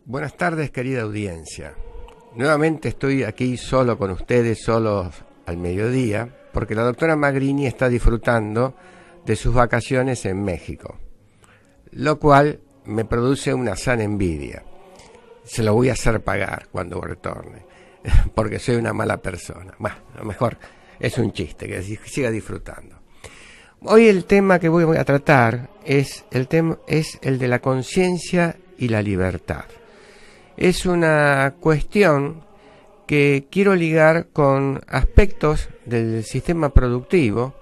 Buenas tardes, querida audiencia. Nuevamente estoy aquí solo con ustedes, solos al mediodía, porque la doctora Magrini está disfrutando de sus vacaciones en México, lo cual me produce una sana envidia. Se lo voy a hacer pagar cuando retorne, porque soy una mala persona. Bueno, a lo mejor es un chiste, que siga disfrutando. Hoy el tema que voy a tratar es el de la conciencia y la libertad. Es una cuestión que quiero ligar con aspectos del sistema productivo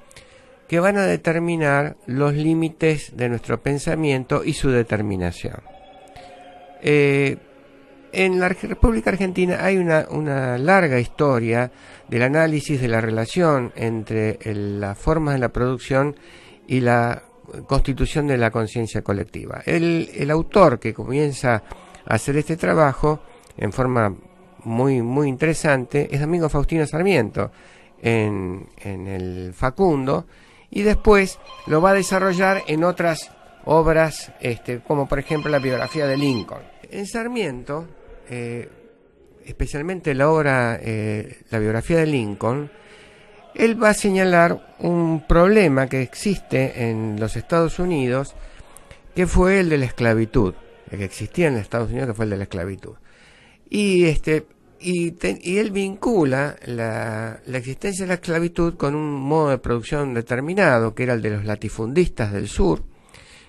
que van a determinar los límites de nuestro pensamiento y su determinación. En la República Argentina hay una larga historia del análisis de la relación entre las formas de la producción y la constitución de la conciencia colectiva. El autor que comienza hacer este trabajo en forma muy interesante es Domingo Faustino Sarmiento en el Facundo, y después lo va a desarrollar en otras obras, como por ejemplo la biografía de Lincoln. En Sarmiento, especialmente la obra la biografía de Lincoln, él va a señalar un problema que existe en los Estados Unidos, que fue el de la esclavitud. El que existía en Estados Unidos, que fue el de la esclavitud. Y él vincula la existencia de la esclavitud con un modo de producción determinado, que era el de los latifundistas del sur,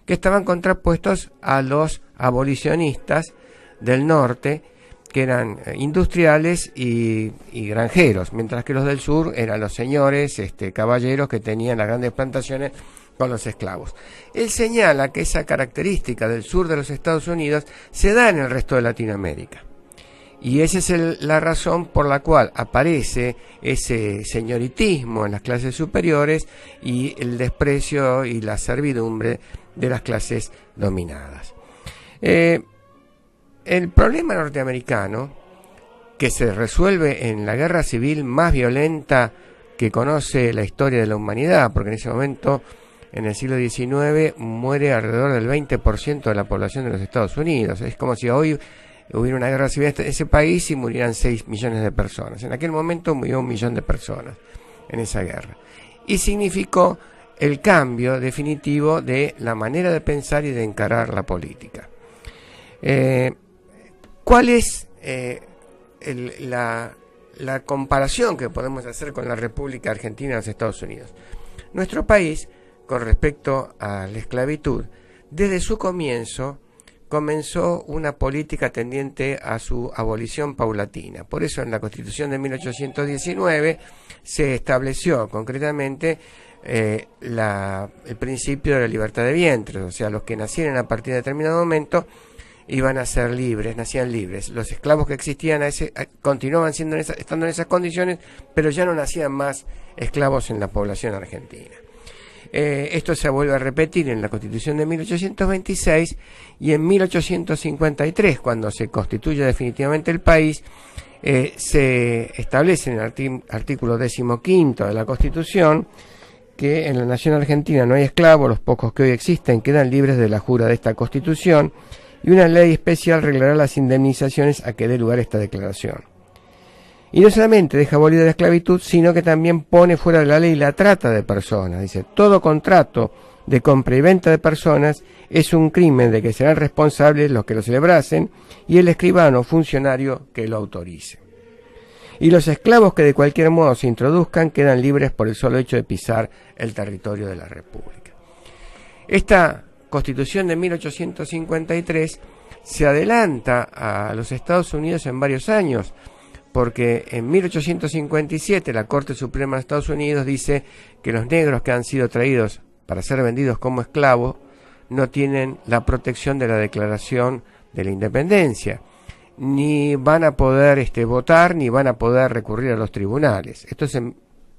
que estaban contrapuestos a los abolicionistas del norte, que eran industriales y granjeros, mientras que los del sur eran los señores, caballeros que tenían las grandes plantaciones con los esclavos. Él señala que esa característica del sur de los Estados Unidos se da en el resto de Latinoamérica. Y esa es la razón por la cual aparece ese señoritismo en las clases superiores y el desprecio y la servidumbre de las clases dominadas. El problema norteamericano, que se resuelve en la guerra civil más violenta que conoce la historia de la humanidad, porque en ese momento, en el siglo XIX, muere alrededor del 20% de la población de los Estados Unidos. Es como si hoy hubiera una guerra civil en ese país y murieran 6 millones de personas. En aquel momento murió 1 millón de personas en esa guerra. Y significó el cambio definitivo de la manera de pensar y de encarar la política. ¿Cuál es la comparación que podemos hacer con la República Argentina y los Estados Unidos? Nuestro país, con respecto a la esclavitud, desde su comienzo comenzó una política tendiente a su abolición paulatina. Por eso en la Constitución de 1819 se estableció concretamente el principio de la libertad de vientres, o sea, los que nacieran a partir de determinado momento iban a ser libres, nacían libres. Los esclavos que existían continuaban estando en esas condiciones, pero ya no nacían más esclavos en la población argentina. Esto se vuelve a repetir en la Constitución de 1826 y en 1853, cuando se constituye definitivamente el país, se establece en el artículo 15 de la Constitución que en la nación argentina no hay esclavos, los pocos que hoy existen quedan libres de la jura de esta Constitución, y una ley especial reglará las indemnizaciones a que dé lugar esta declaración. Y no solamente deja abolida la esclavitud, sino que también pone fuera de la ley la trata de personas. Dice, todo contrato de compra y venta de personas es un crimen de que serán responsables los que lo celebrasen y el escribano o funcionario que lo autorice. Y los esclavos que de cualquier modo se introduzcan quedan libres por el solo hecho de pisar el territorio de la República. Esta Constitución de 1853 se adelanta a los Estados Unidos en varios años, porque en 1857 la Corte Suprema de Estados Unidos dice que los negros que han sido traídos para ser vendidos como esclavos no tienen la protección de la Declaración de la Independencia, ni van a poder votar, ni van a poder recurrir a los tribunales. Esto es en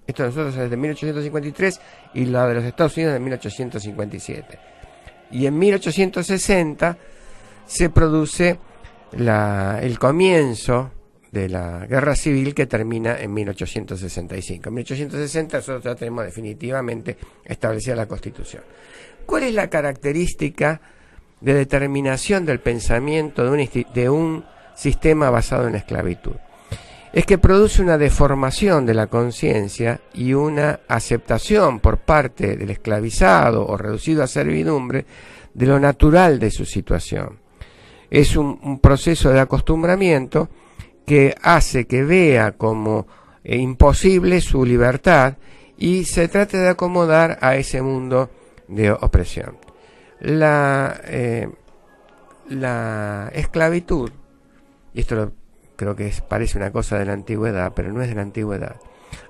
Esto de nosotros es de 1853 y la de los Estados Unidos de 1857. Y en 1860 se produce el comienzo de la guerra civil, que termina en 1865. En 1860 nosotros ya tenemos definitivamente establecida la Constitución. ¿Cuál es la característica de determinación del pensamiento de un sistema basado en la esclavitud? Es que produce una deformación de la conciencia y una aceptación por parte del esclavizado o reducido a servidumbre de lo natural de su situación. Es un proceso de acostumbramiento que hace que vea como imposible su libertad y se trate de acomodar a ese mundo de opresión. La esclavitud, y esto creo que parece una cosa de la antigüedad, pero no es de la antigüedad,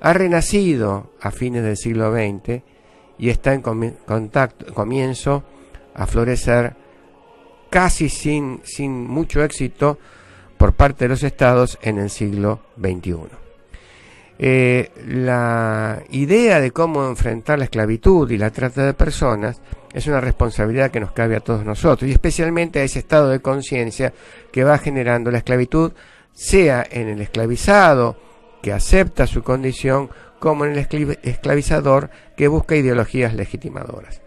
ha renacido a fines del siglo XX y está en comienzo a florecer casi sin mucho éxito por parte de los estados en el siglo XXI. La idea de cómo enfrentar la esclavitud y la trata de personas es una responsabilidad que nos cabe a todos nosotros, y especialmente a ese estado de conciencia que va generando la esclavitud, sea en el esclavizado que acepta su condición, como en el esclavizador que busca ideologías legitimadoras.